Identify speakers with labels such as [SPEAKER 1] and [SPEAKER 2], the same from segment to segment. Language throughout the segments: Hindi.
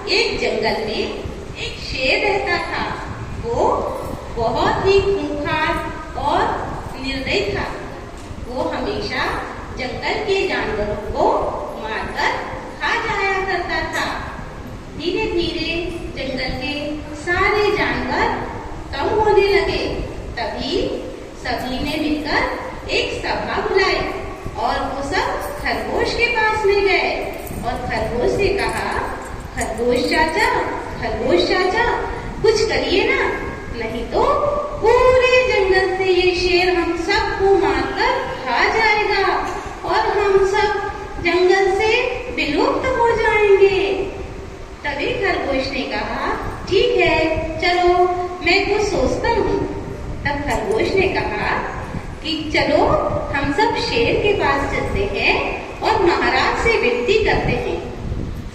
[SPEAKER 1] एक जंगल में एक शेर रहता था। वो बहुत ही खूंखार और निर्दयी था। वो हमेशा जंगल के जानवरों को मारकर खा जाया करता था। धीरे धीरे जंगल के सारे जानवर कम होने लगे। तभी सभी ने मिलकर एक सभा बुलाई और वो सब खरगोश के पास में गए और खरगोश से कहा, खरगोश चाचा कुछ करिए ना, नहीं तो पूरे जंगल से ये शेर हम सबको मारकर खा जाएगा और हम सब जंगल से विलुप्त हो जाएंगे। तभी खरगोश ने कहा, ठीक है चलो मैं कुछ सोचता हूँ। तब खरगोश ने कहा कि चलो हम सब शेर के पास चलते हैं और महाराज से विनती करते हैं।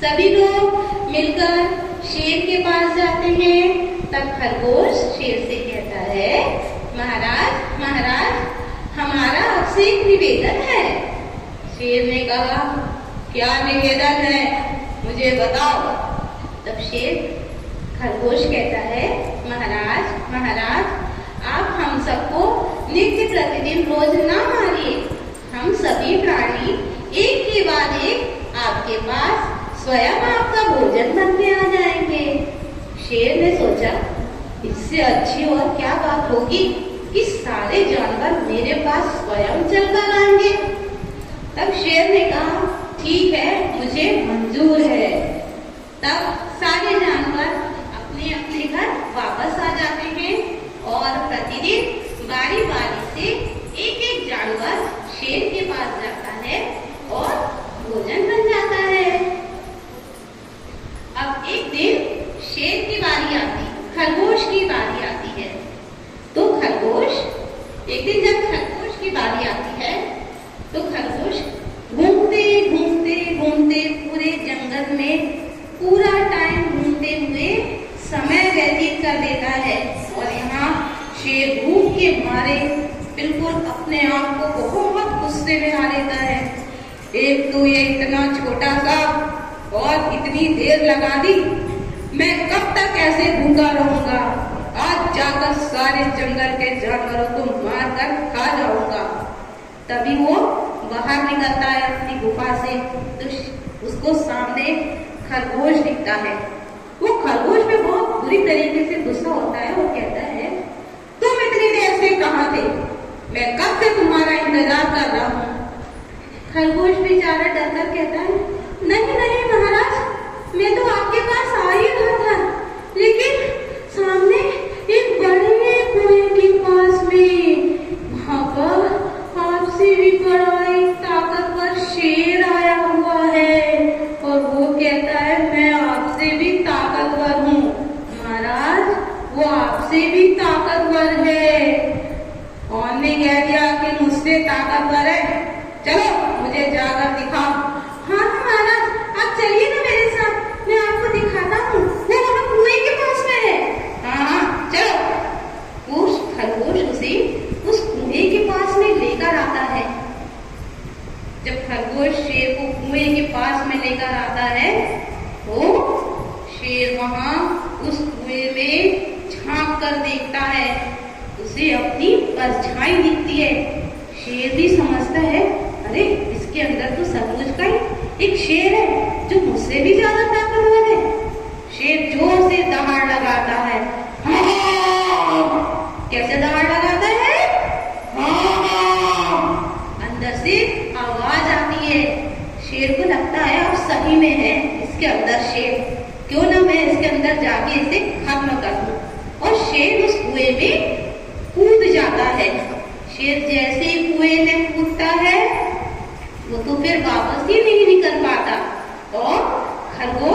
[SPEAKER 1] सभी लोग मिलकर शेर के पास जाते हैं। तब खरगोश शेर से कहता है, महाराज हमारा आपसे एक निवेदन है। शेर ने कहा, क्या निवेदन है, मुझे बताओ। तब शेर खरगोश कहता है, महाराज आप हम सबको नित्य प्रतिदिन रोज ना मारिए। हम सभी प्राणी एक के बाद एक आपके पास स्वयं आपका भोजन बन के आ जाएंगे। शेर ने सोचा, इससे अच्छी और क्या बात होगी कि सारे जानवर मेरे पास स्वयं चलकर आएंगे। तब शेर ने कहा, ठीक है मुझे मंजूर है। तब सारे जानवर अपने अपने घर वापस आ जाते हैं और प्रतिदिन बारी बारी से एक एक जानवर शेर के पास जाता है और भोजन बन जाता है। अब एक दिन शेर की बारी आती, खरगोश की बारी आती है। तो एक दिन जब खरगोश की बारी आती है तो खरगोश घूमते पूरे जंगल में पूरा टाइम घूमते हुए समय व्यतीत कर देता है। और यहाँ शेर भूख के मारे बिल्कुल अपने आप को बहुत गुस्से में आ लेता है। एक तो ये इतना छोटा सा और इतनी देर लगा दी, मैं कब तक ऐसे भूखा रहूंगा। आज जाकर सारे जंगल के जानवरों को मारकर खा जाऊंगा। तभी वो बाहर निकलता है अपनी गुफा से, तो उसको सामने खरगोश दिखता है। वो खरगोश पे बहुत बुरी तरीके से गुस्सा होता है और कहता है, तुम इतनी देर से कहाँ थे, मैं कब से तुम्हारा इंतजार कर रहा हूँ। खरगोश बेचारा डरकर कहता है, नहीं महाराज, मैं तो आपके पास आ ही रहा था, लेकिन सामने एक बड़े कुएं के पास में वहां पर आपसे भी बड़ा एक ताकतवर शेर आया हुआ है और वो कहता है मैं आपसे भी ताकतवर हूँ। महाराज वो आपसे भी ताकतवर है। कौन ने कह दिया कि मुझसे ताकतवर है, चलो मुझे जाकर दिखाओ। हाँ महाराज आप चलिए ना मेरे साथ, मैं आपको दिखाता हूँ, वो वहाँ कुएं के पास में है। हाँ चलो। उस खरगोश उसे उस कुएं के पास में लेकर आता है। जब खरगोश शेर को कुएं के पास में लेकर आता है तो शेर वहाँ उस कुएं में झांक कर देखता है, उसे अपनी परछाई दिखती है। शेर भी समझता है, अरे इसके अंदर तो सचमुच का ही एक शेर है जो मुझसे भी ज्यादा ताकतवर है। शेर जोर से दहाड़ लगाता है। कैसे दहाड़ लगाता है? अंदर से आवाज आती है। शेर को लगता है अब सही में है इसके अंदर शेर, क्यों ना मैं इसके अंदर जाके इसे खत्म कर दूं। और शेर उस कुएं में कूद जाता है। शेर जैसे ही कुएं में कूदता है वो तो फिर वापस ही नहीं निकल पाता और खरगोश